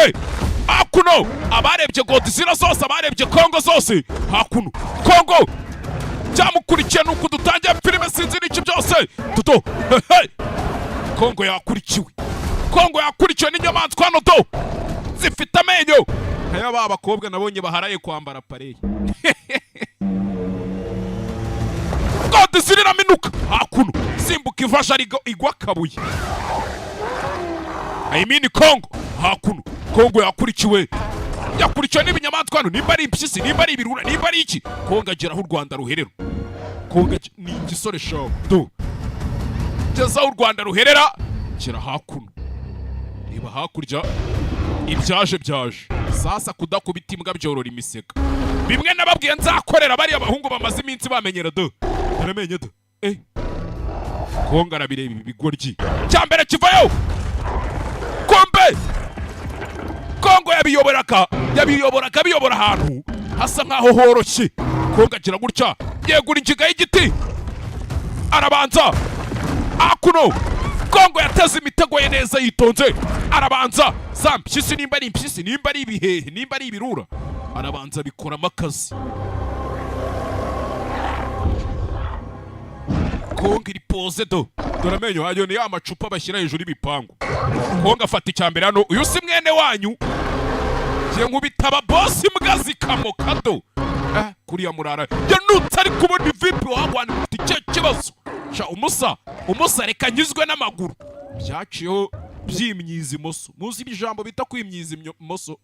yarakurikiye hakuno abarebye Godzilla zose abarebye Kongo zose hakuno Kongo byamukurikiye nuko dutangiye filime sinzi n'iki byose tuto Kongo yakurikiwe n'inyamaswa hano do zifite amenyo aya ba bakobwa nabonye baharaye kwambara pareye Godzilla iraminuka hakuno simbuka ivasha igwa kabuye I mean Kongo hakuno Kongo yakurikiwe n'ibinyamaswa hano nimba ari impyisi nimba ari ibirura nimba ari iki Kongo agera aho u Rwanda ruherera Kongo ni igisore shawo do geza aho u Rwanda ruherera kira hakuno niba hakurya ibyaje sasa kudakubita imbwa byorora imisega bimwe nababwiye nzakorera bari abahungu bamaze iminsi bamenyera do baramenye do Kongo arabireba ibigoryi cyambere kivayo kombe Kongo yabiyobora ahantu hasa nkaho horoshye Kongo agira gutya yegura ingiga y'igiti arabanza akuno Kongo yateze imitego ye neza yitonze arabanza za mpyisi nimba ari impyisi nimba ari ibihehe nimba ari ibirura arabanza bikoramo akazi Kongo iri pose do dore amenyo hayo ni amacupa bashyira hejuru ibipangu Kongo afata icyambere hano uyu si mwene wanyu je nkubitaba boss imbwa zikamoka do kuriya murara yanutse ari kubona ivipi wagwana ufite icyo kibazo sha umusa reka nyizwe n'amaguru byaciyeho byimyiza imoso muzi ibijambo bita kwimyiza imoso